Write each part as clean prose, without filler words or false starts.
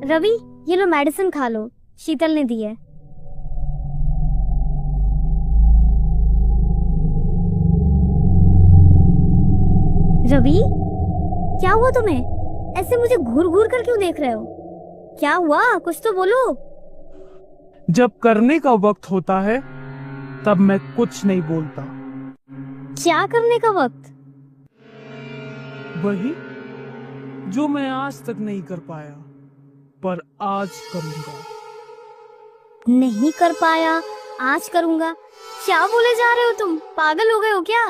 रवि, ये लो मेडिसिन खा लो, शीतल ने दी है। रवि, क्या हुआ तुम्हें? ऐसे मुझे घूर घूर कर क्यों देख रहे हो? क्या हुआ, कुछ तो बोलो। जब करने का वक्त होता है तब मैं कुछ नहीं बोलता। क्या करने का वक्त? वही जो मैं आज तक नहीं कर पाया, पर आज करूंगा। नहीं कर पाया, आज करूंगा? क्या बोले जा रहे हो तुम? पागल हो गए हो क्या?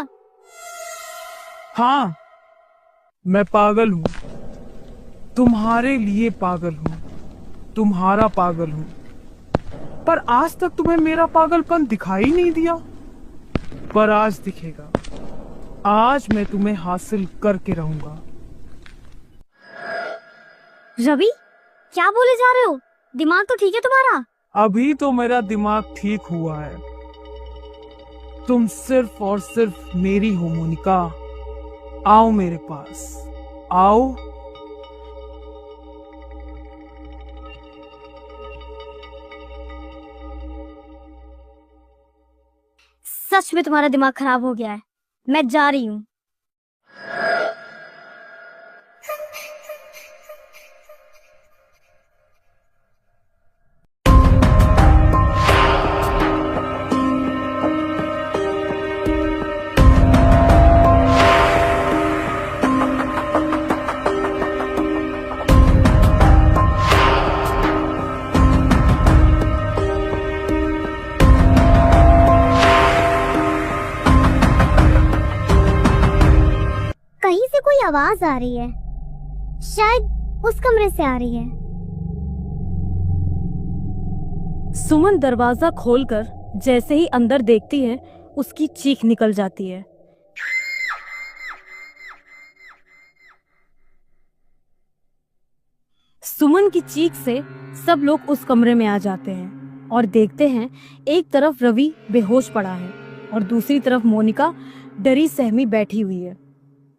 हाँ, मैं पागल हूँ। तुम्हारे लिए पागल हूँ, तुम्हारा पागल हूँ। पर आज तक तुम्हें मेरा पागलपन दिखाई नहीं दिया, पर आज दिखेगा। आज मैं तुम्हें हासिल करके रहूंगा। रवि, क्या बोले जा रहे हो? दिमाग तो ठीक है तुम्हारा? अभी तो मेरा दिमाग ठीक हुआ है। तुम सिर्फ और सिर्फ मेरी हो मोनिका। आओ मेरे पास, आओ। सच में तुम्हारा दिमाग खराब हो गया है। मैं जा रही हूँ। कहीं से कोई आवाज आ रही है, शायद उस कमरे से आ रही है। सुमन दरवाजा खोलकर जैसे ही अंदर देखती है, उसकी चीख निकल जाती है। सुमन की चीख से सब लोग उस कमरे में आ जाते हैं और देखते हैं एक तरफ रवि बेहोश पड़ा है और दूसरी तरफ मोनिका डरी सहमी बैठी हुई है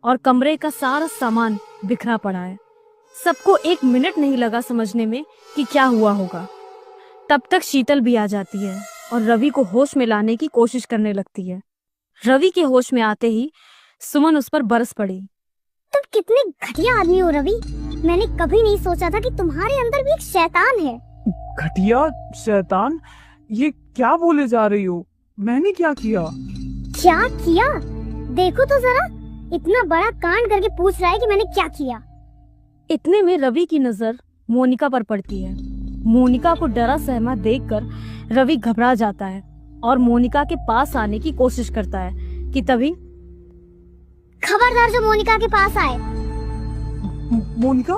और कमरे का सारा सामान बिखरा पड़ा है। सबको 1 मिनट नहीं लगा समझने में कि क्या हुआ होगा। तब तक शीतल भी आ जाती है और रवि को होश में लाने की कोशिश करने लगती है। रवि के होश में आते ही सुमन उस पर बरस पड़ी। तुम कितने घटिया आदमी हो रवि। मैंने कभी नहीं सोचा था कि तुम्हारे अंदर भी एक शैतान है। घटिया शैतान? ये क्या बोले जा रही हो? मैंने क्या किया? क्या किया? देखो तो जरा, इतना बड़ा कांड करके पूछ रहा है कि मैंने क्या किया। इतने में रवि की नजर मोनिका पर पड़ती है। मोनिका को डरा सहमा देखकर रवि घबरा जाता है और मोनिका के पास आने की कोशिश करता है कि तभी खबरदार जो मोनिका के पास आए। मोनिका,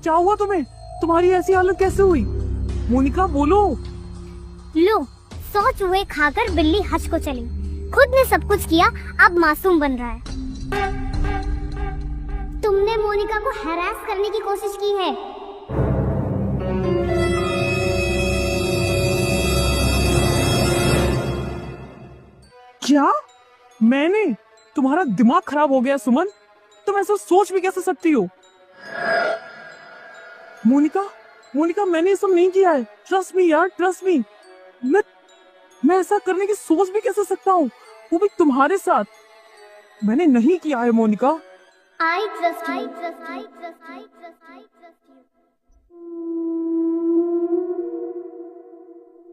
क्या हुआ तुम्हें? तुम्हारी ऐसी हालत कैसे हुई? मोनिका बोलो। लो, 100 चूहे खाकर बिल्ली हज को चली। खुद ने सब कुछ किया, अब मासूम बन रहा है। तुमने मोनिका को हैरास करने की कोशिश की है। क्या? मैंने? तुम्हारा दिमाग खराब हो गया सुमन। तुम ऐसा सोच भी कैसे सकती हो? मोनिका, मैंने ये सब नहीं किया है। ट्रस्ट मी यार, ट्रस्ट मी। मैं ऐसा करने की सोच भी कैसे सकता हूँ, वो भी तुम्हारे साथ। मैंने नहीं किया है मोनिका। I trust you.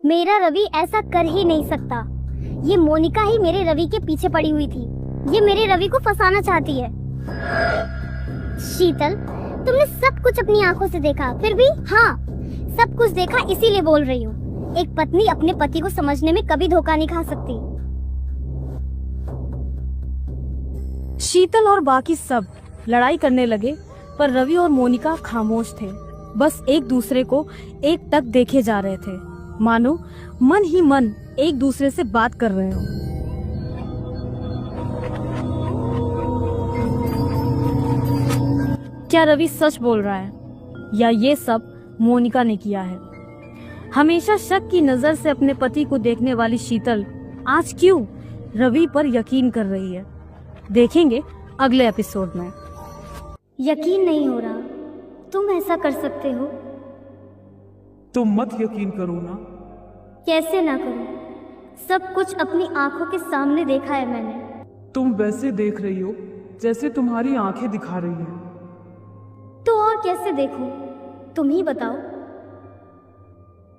मेरा रवि ऐसा कर ही नहीं सकता। ये मोनिका ही मेरे रवि के पीछे पड़ी हुई थी। ये मेरे रवि को फंसाना चाहती है। शीतल, तुमने सब कुछ अपनी आंखों से देखा, फिर भी हाँ, सब कुछ देखा इसीलिए बोल रही हूँ। एक पत्नी अपने पति को समझने में कभी धोखा नहीं खा सकती। शीतल और बाकी सब लड़ाई करने लगे, पर रवि और मोनिका खामोश थे। बस एक दूसरे को एकटक देखे जा रहे थे, मानो मन ही मन एक दूसरे से बात कर रहे हो। क्या रवि सच बोल रहा है या ये सब मोनिका ने किया है? हमेशा शक की नजर से अपने पति को देखने वाली शीतल आज क्यों रवि पर यकीन कर रही है? देखेंगे अगले एपिसोड में। यकीन नहीं हो रहा तुम ऐसा कर सकते हो। तुम मत यकीन करो ना। कैसे ना करूं? सब कुछ अपनी आंखों के सामने देखा है मैंने। तुम वैसे देख रही हो जैसे तुम्हारी आंखें दिखा रही हैं। तो और कैसे देखूं? तुम ही बताओ।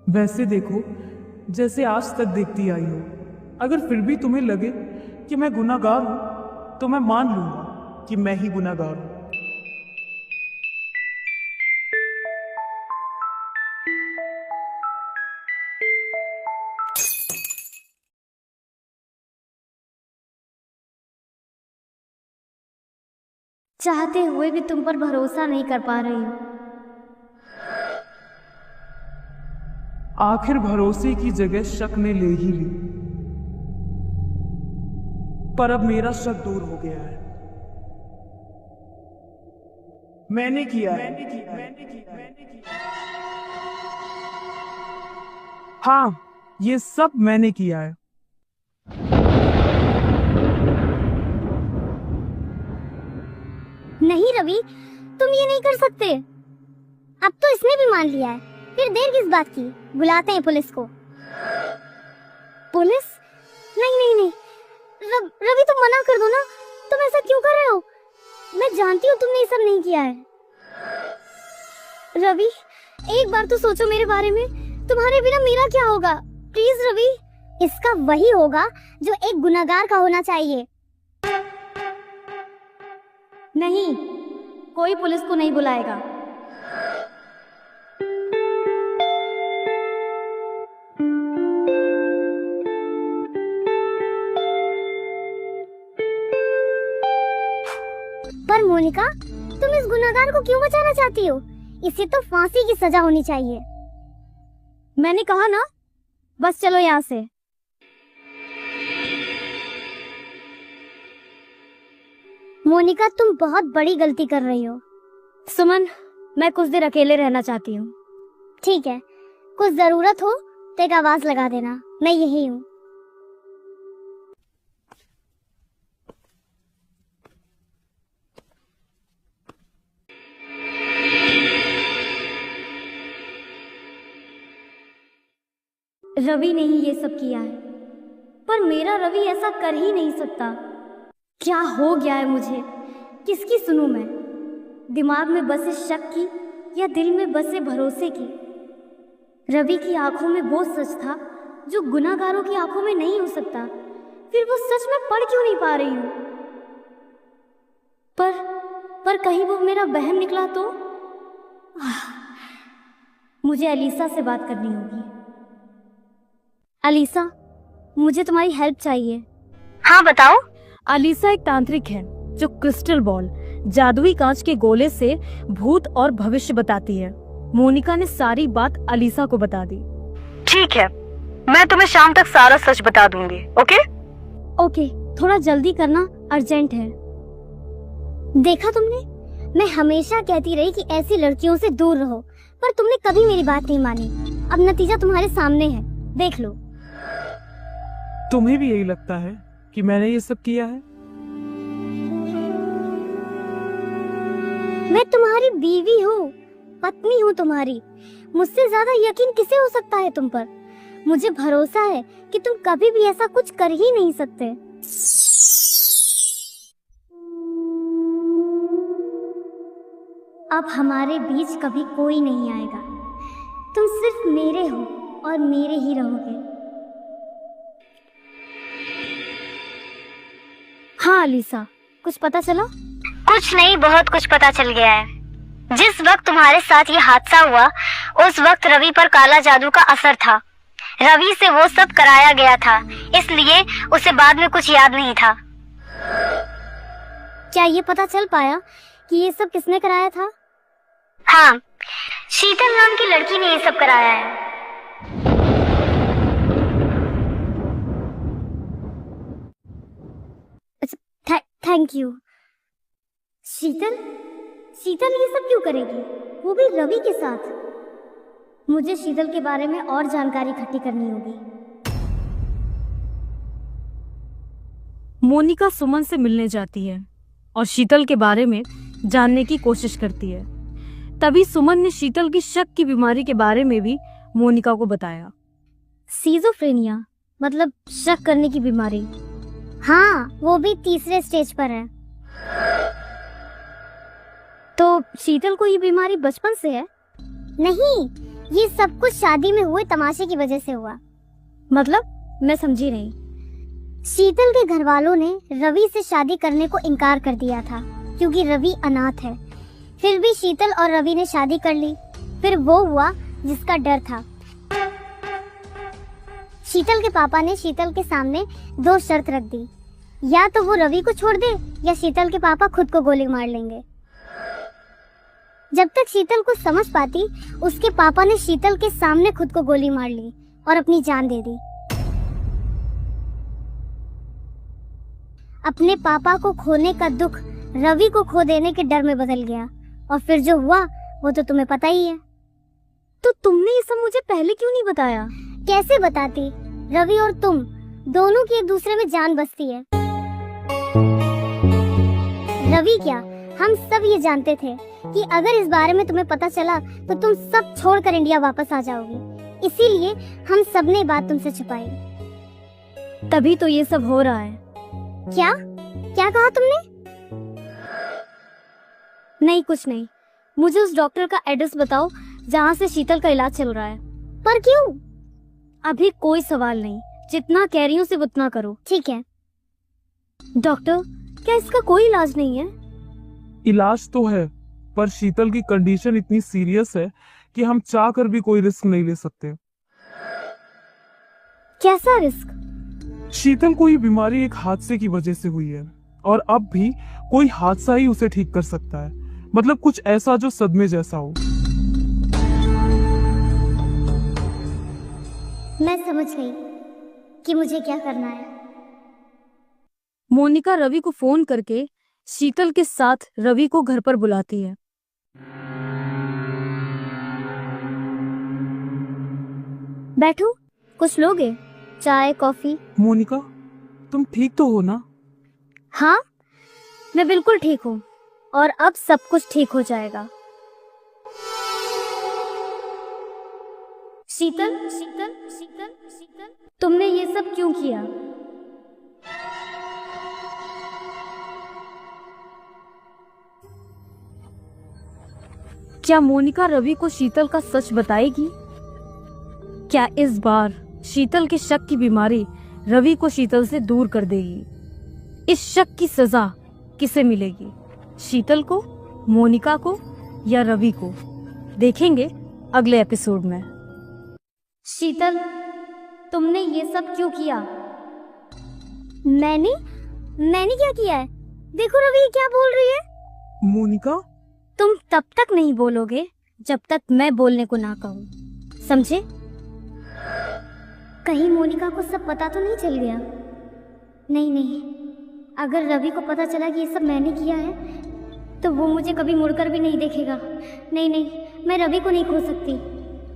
वैसे देखो जैसे आज तक देखती आई हो। अगर फिर भी तुम्हें लगे कि मैं गुनाहगार हूं तो मैं मान लूंगा कि मैं ही गुनाहगार हूं। चाहते हुए भी तुम पर भरोसा नहीं कर पा रही हूँ। आखिर भरोसे की जगह शक ने ले ही ली। पर अब मेरा शक दूर हो गया है। मैंने किया है। हाँ, ये सब मैंने किया है। नहीं रवि, तुम ये नहीं कर सकते। अब तो इसने भी मान लिया है, फिर देर किस बात की? बुलाते हैं पुलिस को। पुलिस? नहीं नहीं नहीं, रवि तुम मना कर दो ना। तुम ऐसा क्यों कर रहे हो? मैं जानती हूँ तुमने ये सब नहीं किया है। रवि, एक बार तो सोचो मेरे बारे में। तुम्हारे बिना मेरा क्या होगा? प्लीज रवि। इसका वही होगा जो एक गुनहगार का होना चाहिए। नहीं, कोई पुलिस को नहीं बुलाएगा। पर मोनिका, तुम इस गुनहगार को क्यों बचाना चाहती हो? इसे तो फांसी की सजा होनी चाहिए। मैंने कहा ना, बस चलो यहाँ से। मोनिका, तुम बहुत बड़ी गलती कर रही हो। सुमन, मैं कुछ देर अकेले रहना चाहती हूँ। ठीक है, कुछ जरूरत हो तो एक आवाज लगा देना, मैं यही हूँ। रवि ने ही ये सब किया है, पर मेरा रवि ऐसा कर ही नहीं सकता। क्या हो गया है मुझे? किसकी सुनूं मैं? दिमाग में बसे शक की या दिल में बसे भरोसे की? रवि की आंखों में वो सच था जो गुनाहगारों की आंखों में नहीं हो सकता। फिर वो सच में पढ़ क्यों नहीं पा रही हूँ? पर कहीं वो मेरा बहम निकला तो? मुझे अलीसा से बात करनी होगी। अलीसा, मुझे तुम्हारी हेल्प चाहिए। हाँ बताओ। अलीसा एक तांत्रिक है जो क्रिस्टल बॉल, जादुई कांच के गोले से भूत और भविष्य बताती है। मोनिका ने सारी बात अलीसा को बता दी। ठीक है, मैं तुम्हें शाम तक सारा सच बता दूंगी। ओके? ओके, थोड़ा जल्दी करना, अर्जेंट है। देखा तुमने, मैं हमेशा कहती रही कि ऐसी लड़कियों से दूर रहो, पर तुमने कभी मेरी बात नहीं मानी। अब नतीजा तुम्हारे सामने है, देख लो। तुम्हें भी यही लगता है कि मैंने ये सब किया है? मैं तुम्हारी बीवी हूँ, पत्नी हूँ तुम्हारी। मुझसे ज्यादा यकीन किसे हो सकता है तुम पर? मुझे भरोसा है कि तुम कभी भी ऐसा कुछ कर ही नहीं सकते। अब हमारे बीच कभी कोई नहीं आएगा। तुम सिर्फ मेरे हो और मेरे ही रहोगे। हाँ अलीसा, कुछ पता चला? कुछ नहीं, बहुत कुछ पता चल गया है। जिस वक्त तुम्हारे साथ ये हादसा हुआ, उस वक्त रवि पर काला जादू का असर था। रवि से वो सब कराया गया था, इसलिए उसे बाद में कुछ याद नहीं था। क्या ये पता चल पाया कि ये सब किसने कराया था? हाँ, शीतल नाम की लड़की ने ये सब कराया है। Thank you. शीतल ये सब क्यों करेगी, वो भी रवि के साथ? मुझे शीतल के बारे में और जानकारी इकट्ठी करनी होगी। मोनिका सुमन से मिलने जाती है और शीतल के बारे में जानने की कोशिश करती है। तभी सुमन ने शीतल की शक की बीमारी के बारे में भी मोनिका को बताया। सीजोफ्रेनिया मतलब शक करने की बीमारी। हाँ, वो भी 3रे स्टेज पर है। तो शीतल को ये बीमारी बचपन से है? नहीं, ये सब कुछ शादी में हुए तमाशे की वजह से हुआ। मतलब मैं समझी नहीं। शीतल के घर वालों ने रवि से शादी करने को इनकार कर दिया था क्योंकि रवि अनाथ है। फिर भी शीतल और रवि ने शादी कर ली। फिर वो हुआ जिसका डर था। शीतल के पापा ने शीतल के सामने 2 शर्त रख दी, या तो वो रवि को छोड़ दे या शीतल के पापा खुद को गोली मार लेंगे। जब तक शीतल कुछ समझ पाती, उसके पापा ने शीतल के सामने खुद को गोली मार ली और अपनी जान दे दी। अपने पापा को खोने का दुख रवि को खो देने के डर में बदल गया, और फिर जो हुआ वो तो तुम्हें पता ही है। तो तुमने ये सब मुझे पहले क्यों नहीं बताया? कैसे बताती? रवि और तुम दोनों की एक दूसरे में जान बसती है। रवि क्या, हम सब ये जानते थे कि अगर इस बारे में तुम्हें पता चला तो तुम सब छोड़कर इंडिया वापस आ जाओगी। इसीलिए हम सब ने बात तुमसे छुपाई। तभी तो ये सब हो रहा है। क्या क्या कहा तुमने? नहीं, कुछ नहीं। मुझे उस डॉक्टर का एड्रेस बताओ जहाँ से शीतल का इलाज चल रहा है। पर क्यों? अभी कोई सवाल नहीं, जितना कह रही हूँ सिर्फ उतना करो। ठीक है। डॉक्टर, क्या इसका कोई इलाज नहीं है? इलाज तो है, पर शीतल की कंडीशन इतनी सीरियस है कि हम चाहकर भी कोई रिस्क नहीं ले सकते। कैसा रिस्क? शीतल को ये बीमारी एक हादसे की वजह से हुई है, और अब भी कोई हादसा ही उसे ठीक कर सकता है। मतलब कुछ ऐसा जो सदमे जैसा हो। मैं समझ गई कि मुझे क्या करना है। मोनिका रवि को फोन करके शीतल के साथ रवि को घर पर बुलाती है। बैठो, कुछ लोगे? चाय, कॉफी? मोनिका, तुम ठीक तो हो ना? हाँ, मैं बिल्कुल ठीक हूँ, और अब सब कुछ ठीक हो जाएगा। शीतल, शीतल, शीतल, शीतल, तुमने ये सब क्यों किया? क्या मोनिका रवि को शीतल का सच बताएगी? क्या इस बार शीतल के शक की बीमारी रवि को शीतल से दूर कर देगी? इस शक की सजा किसे मिलेगी? शीतल को, मोनिका को या रवि को? देखेंगे अगले एपिसोड में। शीतल, तुमने ये सब क्यों किया? मैंने क्या किया है? देखो रवि क्या बोल रही है। मोनिका, तुम तब तक नहीं बोलोगे जब तक मैं बोलने को ना कहूँ, समझे? कहीं मोनिका को सब पता तो नहीं चल गया? नहीं, अगर रवि को पता चला कि ये सब मैंने किया है तो वो मुझे कभी मुड़कर भी नहीं देखेगा। नहीं, मैं रवि को नहीं खो सकती।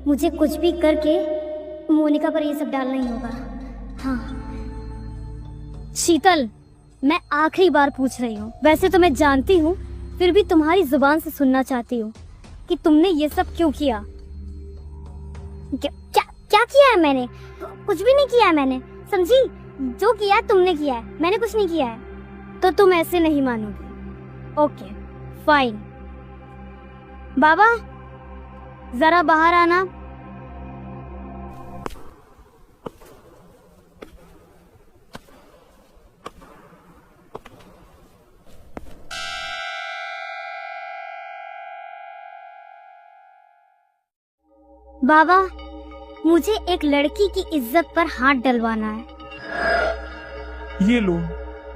मुझे कुछ भी करके मोनिका पर ये सब डालना ही होगा। हाँ। शीतल, मैं आखिरी बार पूछ रही हूँ। वैसे तो मैं जानती हूँ, फिर भी तुम्हारी जुबान से सुनना चाहती हूँ कि तुमने ये सब क्यों किया? क्या किया है मैंने? कुछ भी नहीं किया है मैंने, समझी? जो किया है तुमने किया है, मैंने कुछ नहीं किया है। तो तुम ऐसे नहीं मानोगी। Okay, fine. बाबा, जरा बाहर आना। बाबा, मुझे एक लड़की की इज्जत पर हाथ डलवाना है। ये लो,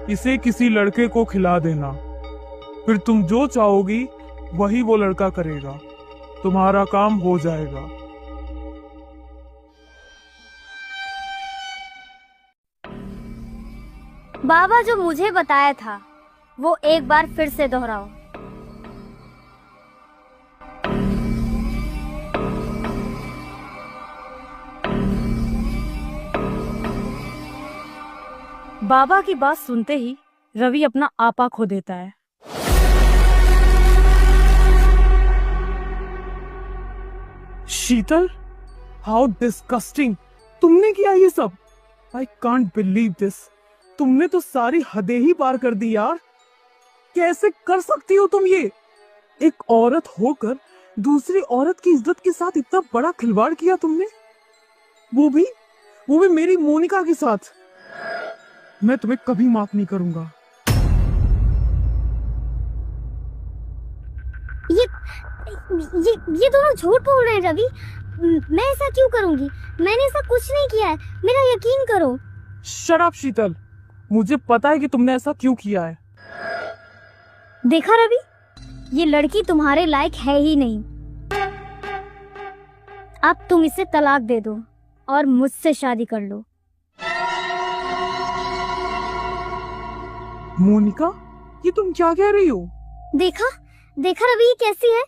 इसे किसी लड़के को खिला देना, फिर तुम जो चाहोगी वही वो लड़का करेगा। तुम्हारा काम हो जाएगा। बाबा, जो मुझे बताया था वो एक बार फिर से दोहराओ। बाबा की बात सुनते ही रवि अपना आपा खो देता है। शीतल, हाउ डिस्गस्टिंग, तुमने किया ये सब? I can't believe this. तुमने तो सारी हदें ही पार कर दी यार। कैसे कर सकती हो तुम ये? एक औरत होकर दूसरी औरत की इज्जत के साथ इतना बड़ा खिलवाड़ किया तुमने, वो भी मेरी मोनिका के साथ। मैं तुम्हें कभी माफ नहीं करूंगा। ये दोनों झूठ बोल रहे हैं रवि। मैं ऐसा क्यों करूंगी? मैंने ऐसा कुछ नहीं किया है, मेरा यकीन करो। शट अप शीतल, मुझे पता है कि तुमने ऐसा क्यों किया है। देखा रवि, ये लड़की तुम्हारे लायक है ही नहीं। अब तुम इसे तलाक दे दो और मुझसे शादी कर लो। मोनिका, ये तुम क्या कह रही हो? देखा रवि, ये कैसी है।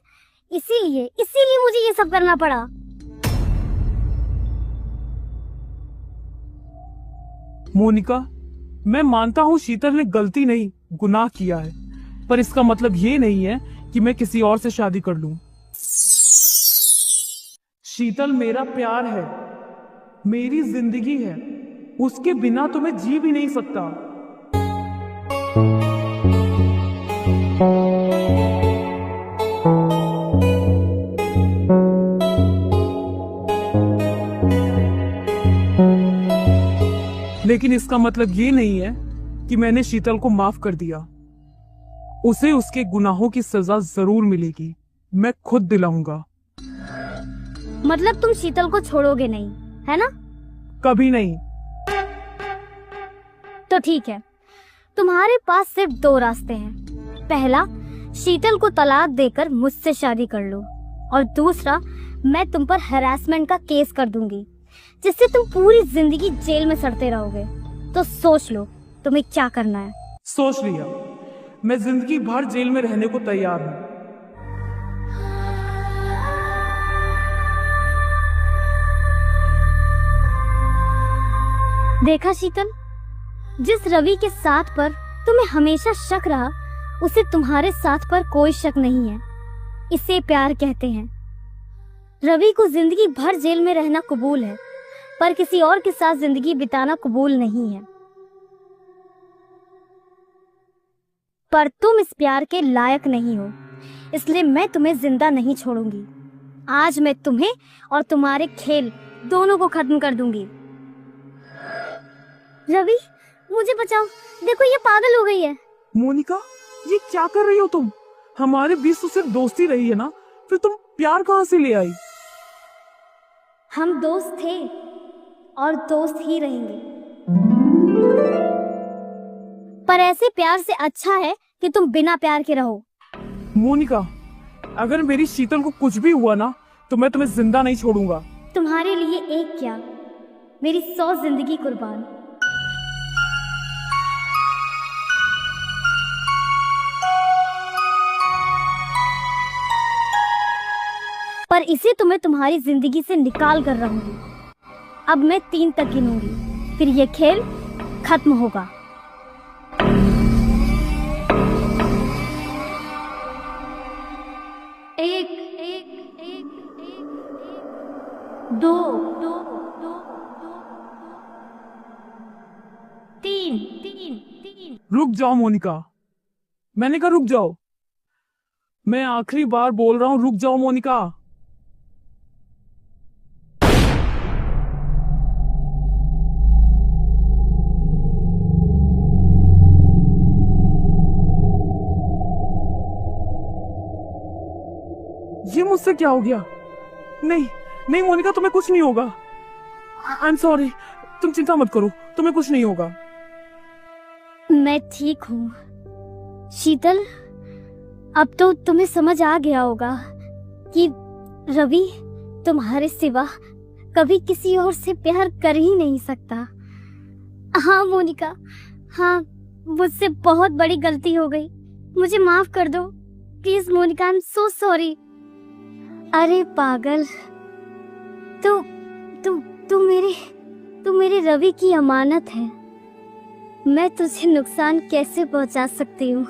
इसीलिए मुझे ये सब करना पड़ा। मोनिका, मैं मानता हूँ शीतल ने गलती नहीं, गुनाह किया है, पर इसका मतलब ये नहीं है कि मैं किसी और से शादी कर लूं। शीतल मेरा प्यार है, मेरी जिंदगी है, उसके बिना तो मैं जी भी नहीं सकता। लेकिन इसका मतलब ये नहीं है कि मैंने शीतल को माफ कर दिया। उसे उसके गुनाहों की सजा जरूर मिलेगी, मैं खुद दिलाऊंगा। मतलब तुम शीतल को छोड़ोगे नहीं, है ना? कभी नहीं। तो ठीक है, तुम्हारे पास सिर्फ दो रास्ते हैं। पहला, शीतल को तलाक देकर मुझसे शादी कर लो, और दूसरा, मैं तुम पर हैरेसमेंट का केस कर दूंगी, जिससे तुम पूरी जिंदगी जेल में सड़ते रहोगे। तो सोच लो तुम्हें क्या करना है। सोच लिया, मैं जिंदगी भर जेल में रहने को तैयार हूं। देखा शीतल, जिस रवि के साथ पर तुम्हें हमेशा शक रहा, उसे तुम्हारे साथ पर कोई शक नहीं है। इसे प्यार कहते हैं। रवि को जिंदगी भर जेल में रहना कबूल है, पर किसी और के साथ जिंदगी बिताना कबूल नहीं है। पर तुम इस प्यार के लायक नहीं हो, इसलिए मैं तुम्हें जिंदा नहीं छोड़ूंगी। आज मैं तुम्हें और तुम्हारे खेल दोनों को खत्म कर दूंगी। रवि, मुझे बचाओ, देखो ये पागल हो गई है। मोनिका, ये क्या कर रही हो तुम? हमारे बीच तो सिर्फ दोस्ती रही है ना, फिर तुम प्यार कहाँ से ले आई? हम दोस्त थे और दोस्त ही रहेंगे, पर ऐसे प्यार से अच्छा है कि तुम बिना प्यार के रहो। मोनिका, अगर मेरी शीतल को कुछ भी हुआ ना, तो मैं तुम्हें जिंदा नहीं छोड़ूंगा। तुम्हारे लिए एक क्या, मेरी 100 जिंदगी कुर्बान। पर इसे तो मैं तुम्हारी जिंदगी से निकाल कर रहूंगी। अब मैं 3 तक गिनूंगी, फिर ये खेल खत्म होगा। 1 2 3। रुक जाओ मोनिका, मैंने कहा रुक जाओ। मैं आखिरी बार बोल रहा हूँ, रुक जाओ मोनिका। ये मुझसे क्या हो गया? नहीं नहीं मोनिका, तुम्हें कुछ नहीं होगा। आई एम सॉरी, तुम चिंता मत करो, तुम्हें कुछ नहीं होगा। मैं ठीक हूँ शीतल। अब तो तुम्हें समझ आ गया होगा कि रवि तुम्हारे सिवा कभी किसी और से प्यार कर ही नहीं सकता। हाँ मोनिका, हाँ, मुझसे बहुत बड़ी गलती हो गई, मुझे माफ कर दो please Monica. I am so sorry. अरे पागल, तू मेरे रवि की अमानत है। मैं तुझे नुकसान कैसे पहुंचा सकती हूँ,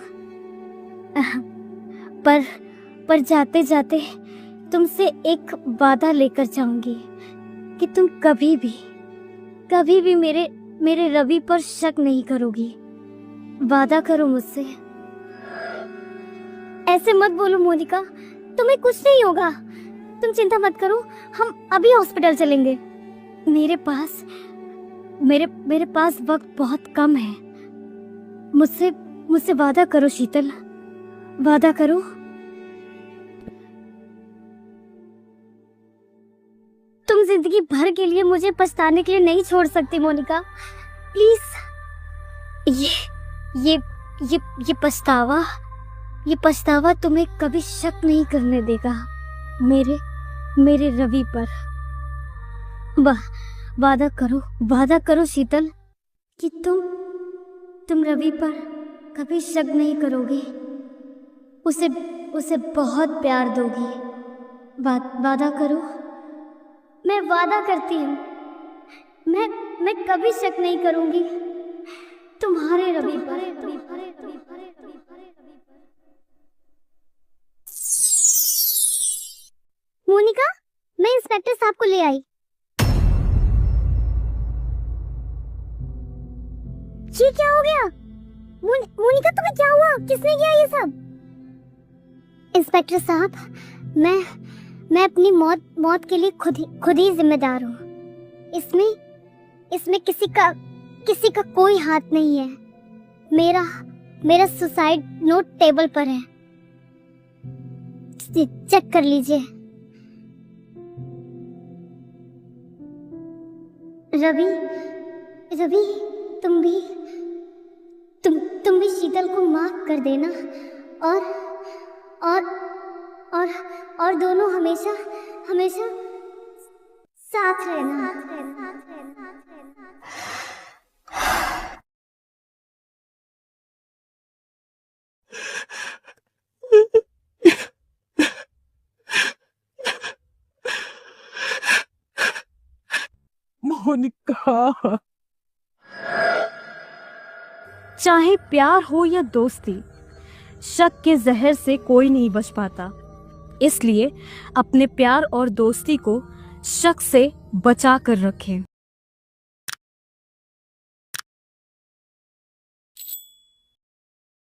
पर जाते जाते तुमसे एक वादा लेकर जाऊंगी। कि तुम कभी भी मेरे रवि पर शक नहीं करोगी। वादा करो मुझसे। ऐसे मत बोलो मोनिका, तुम्हें कुछ नहीं होगा। तुम चिंता मत करो, हम अभी हॉस्पिटल चलेंगे। मेरे पास वक्त बहुत कम है। मुझसे वादा करो शीतल, वादा करो। तुम जिंदगी भर के लिए मुझे पछताने के लिए नहीं छोड़ सकती मोनिका, प्लीज। ये पछतावा तुम्हें कभी शक नहीं करने देगा मेरे रवि पर। वादा करो शीतल कि तुम रवि पर कभी शक नहीं करोगी, उसे बहुत प्यार दोगी। वादा करो। मैं वादा करती हूँ, मैं कभी शक नहीं करूंगी तुम्हारे रवि पर। मोनिका, मैं इंस्पेक्टर साहब को ले आई। ये क्या हो गया? मोनिका, तुम्हें क्या हुआ? किसने किया ये सब? इंस्पेक्टर साहब, मैं अपनी मौत के लिए खुद ही जिम्मेदार हूँ। इसमें किसी का कोई हाथ नहीं है। मेरा सुसाइड नोट टेबल पर है, चेक कर लीजिए। रवि, तुम भी शीतल को माफ कर देना और दोनों हमेशा साथ रहना। मोनिका, चाहे प्यार हो या दोस्ती, शक के जहर से कोई नहीं बच पाता। इसलिए अपने प्यार और दोस्ती को शक से बचा कर रखें।